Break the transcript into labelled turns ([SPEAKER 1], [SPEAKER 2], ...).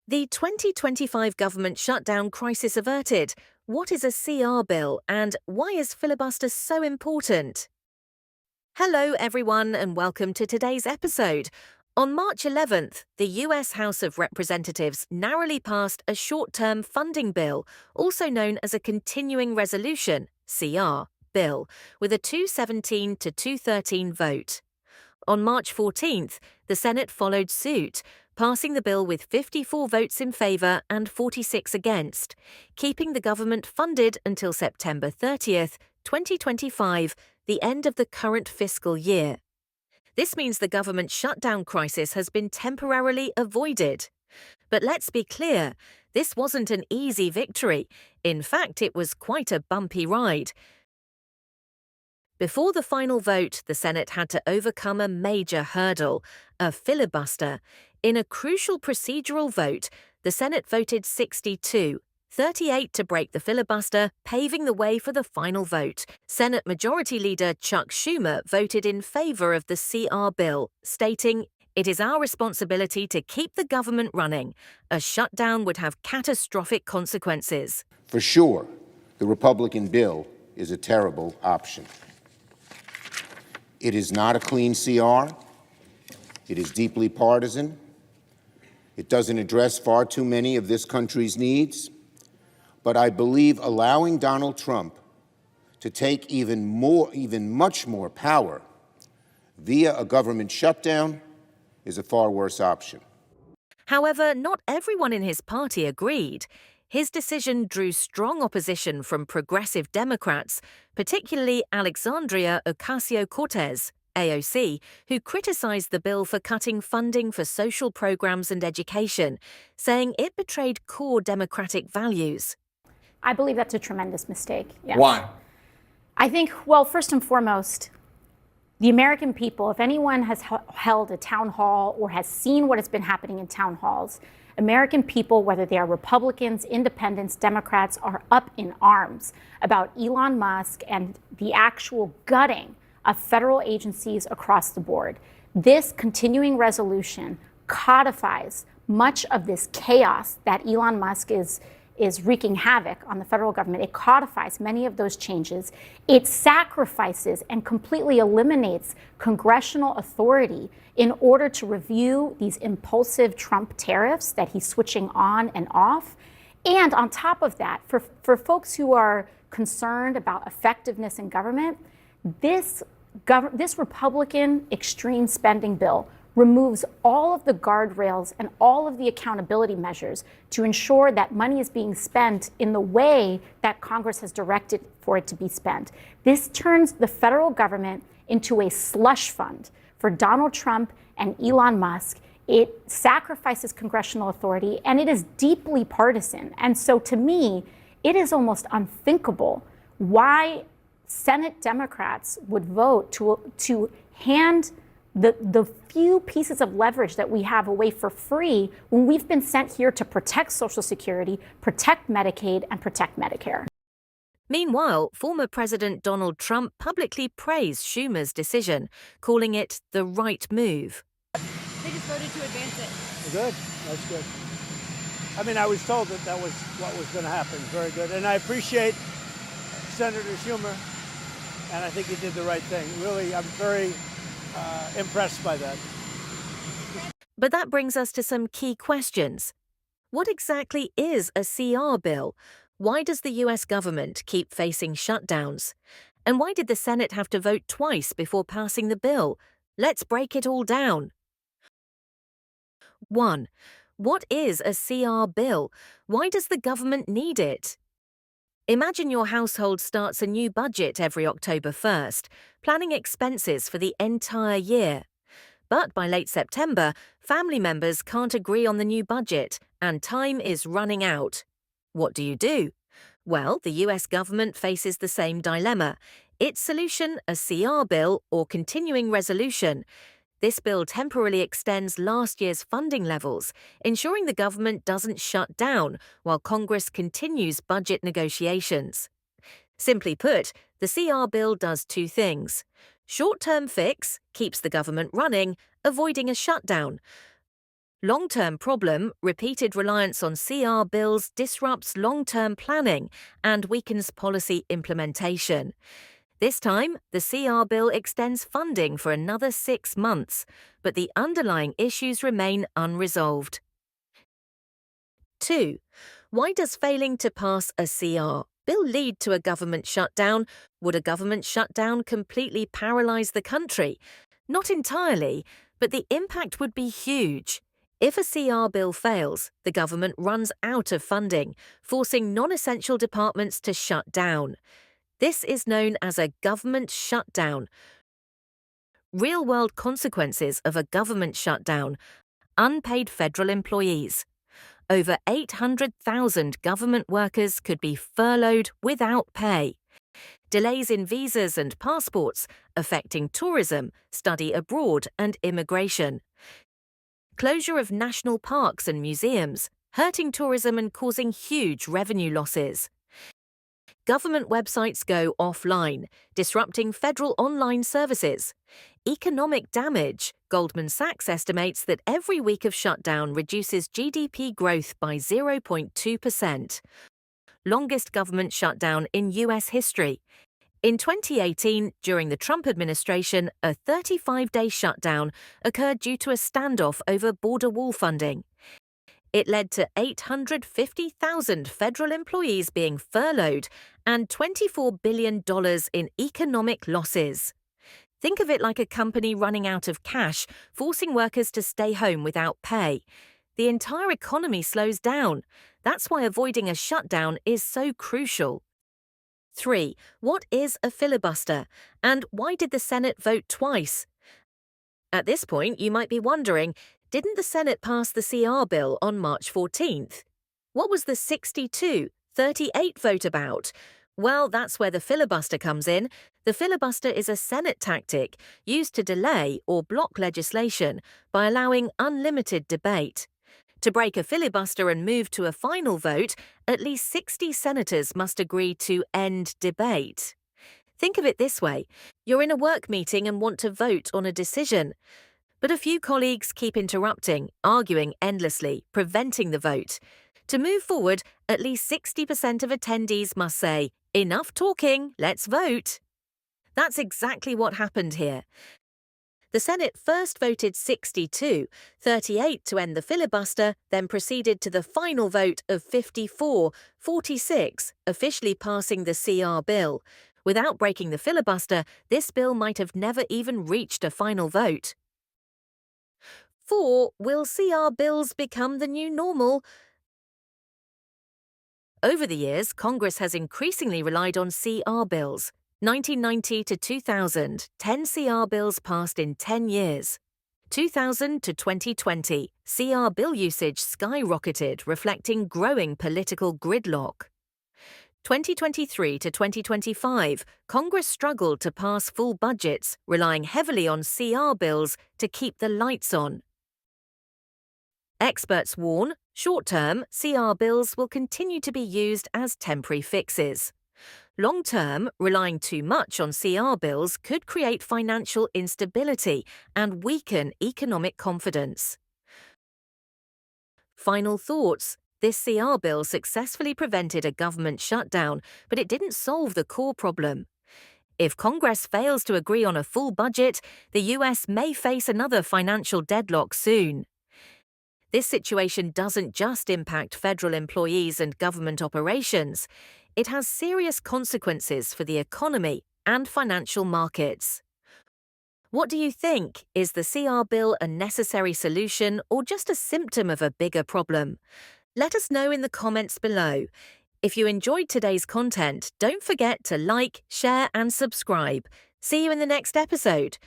[SPEAKER 1] The 2025 government shutdown crisis averted. What is a CR bill and why is filibuster so important? Hello, everyone, and welcome to today's episode. On March 11th, the US House of Representatives narrowly passed a short-term funding bill, also known as a continuing resolution, CR, bill, with a 217 to 213 vote. On March 14th, the Senate followed suit, passing the bill with 54 votes in favour and 46 against, keeping the government funded until September 30th, 2025, the end of the current fiscal year. This means the government shutdown crisis has been temporarily avoided. But let's be clear, this wasn't an easy victory. In fact, it was quite a bumpy ride. Before the final vote, the Senate had to overcome a major hurdle, a filibuster. In a crucial procedural vote, the Senate voted 62, 38 to break the filibuster, paving the way for the final vote. Senate Majority Leader Chuck Schumer voted in favor of the CR bill, stating, "It is our responsibility to keep the government running. A shutdown would have catastrophic consequences."
[SPEAKER 2] For sure, the Republican bill is a terrible option. It is not a clean CR. It is deeply partisan. It doesn't address far too many of this country's needs. But I believe allowing Donald Trump to take even much more power via a government shutdown is a far worse option.
[SPEAKER 1] However, not everyone in his party agreed. His decision drew strong opposition from progressive Democrats, particularly Alexandria Ocasio-Cortez, AOC, who criticized the bill for cutting funding for social programs and education, saying it betrayed core democratic values.
[SPEAKER 3] I believe that's a tremendous mistake. Yes.
[SPEAKER 4] Why?
[SPEAKER 3] I think, well, first and foremost, the American people, if anyone has held a town hall or has seen what has been happening in town halls, American people, whether they are Republicans, Independents, Democrats, are up in arms about Elon Musk and the actual gutting of federal agencies across the board. This continuing resolution codifies much of this chaos that Elon Musk is wreaking havoc on the federal government. It codifies many of those changes. It sacrifices and completely eliminates congressional authority in order to review these impulsive Trump tariffs that he's switching on and off. And on top of that, for folks who are concerned about effectiveness in government, this Republican extreme spending bill removes all of the guardrails and all of the accountability measures to ensure that money is being spent in the way that Congress has directed for it to be spent. This turns the federal government into a slush fund for Donald Trump and Elon Musk. It sacrifices congressional authority, and it is deeply partisan. And so to me, it is almost unthinkable why Senate Democrats would vote to hand the few pieces of leverage that we have away for free when we've been sent here to protect Social Security, protect Medicaid, and protect Medicare.
[SPEAKER 1] Meanwhile, former President Donald Trump publicly praised Schumer's decision, calling it the right move.
[SPEAKER 5] They just voted to advance it.
[SPEAKER 6] Good. That's good. I mean, I was told that was what was going to happen. Very good. And I appreciate Senator Schumer, and I think he did the right thing. Really, I'm very impressed by that.
[SPEAKER 1] But that brings us to some key questions. What exactly is a CR bill? Why does the US government keep facing shutdowns? And why did the Senate have to vote twice before passing the bill? Let's break it all down. 1. What is a CR bill? Why does the government need it? Imagine your household starts a new budget every October 1st, planning expenses for the entire year. But by late September, family members can't agree on the new budget, and time is running out. What do? Well, the US government faces the same dilemma. Its solution, a CR bill or continuing resolution. This bill temporarily extends last year's funding levels, ensuring the government doesn't shut down while Congress continues budget negotiations. Simply put, the CR bill does two things. Short-term fix keeps the government running, avoiding a shutdown. Long-term problem, repeated reliance on CR bills disrupts long-term planning and weakens policy implementation. This time, the CR bill extends funding for another 6 months, but the underlying issues remain unresolved. 2. Why does failing to pass a CR bill lead to a government shutdown? Would a government shutdown completely paralyze the country? Not entirely, but the impact would be huge. If a CR bill fails, the government runs out of funding, forcing non-essential departments to shut down. This is known as a government shutdown. Real-world consequences of a government shutdown: unpaid federal employees. Over 800,000 government workers could be furloughed without pay. Delays in visas and passports, affecting tourism, study abroad, and immigration. Closure of national parks and museums, hurting tourism and causing huge revenue losses. Government websites go offline, disrupting federal online services. Economic damage: Goldman Sachs estimates that every week of shutdown reduces GDP growth by 0.2%. Longest government shutdown in US history. In 2018, during the Trump administration, a 35-day shutdown occurred due to a standoff over border wall funding. It led to 850,000 federal employees being furloughed and $24 billion in economic losses. Think of it like a company running out of cash, forcing workers to stay home without pay. The entire economy slows down. That's why avoiding a shutdown is so crucial. 3. What is a filibuster? And why did the Senate vote twice? At this point, you might be wondering, didn't the Senate pass the CR bill on March 14th? What was the 62-38 vote about? Well, that's where the filibuster comes in. The filibuster is a Senate tactic used to delay or block legislation by allowing unlimited debate. To break a filibuster and move to a final vote, at least 60 senators must agree to end debate. Think of it this way: you're in a work meeting and want to vote on a decision, but a few colleagues keep interrupting, arguing endlessly, preventing the vote. To move forward, at least 60% of attendees must say, "Enough talking, let's vote." That's exactly what happened here. The Senate first voted 62-38 to end the filibuster, then proceeded to the final vote of 54-46, officially passing the CR bill. Without breaking the filibuster, this bill might have never even reached a final vote. 4. Will CR bills become the new normal? Over the years, Congress has increasingly relied on CR bills. 1990 to 2000, 10 CR bills passed in 10 years. 2000 to 2020, CR bill usage skyrocketed, reflecting growing political gridlock. 2023 to 2025, Congress struggled to pass full budgets, relying heavily on CR bills to keep the lights on. Experts warn, short-term, CR bills will continue to be used as temporary fixes. Long-term, relying too much on CR bills could create financial instability and weaken economic confidence. Final thoughts: this CR bill successfully prevented a government shutdown, but it didn't solve the core problem. If Congress fails to agree on a full budget, the US may face another financial deadlock soon. This situation doesn't just impact federal employees and government operations. It has serious consequences for the economy and financial markets. What do you think? Is the CR bill a necessary solution or just a symptom of a bigger problem? Let us know in the comments below. If you enjoyed today's content, don't forget to like, share, and subscribe. See you in the next episode.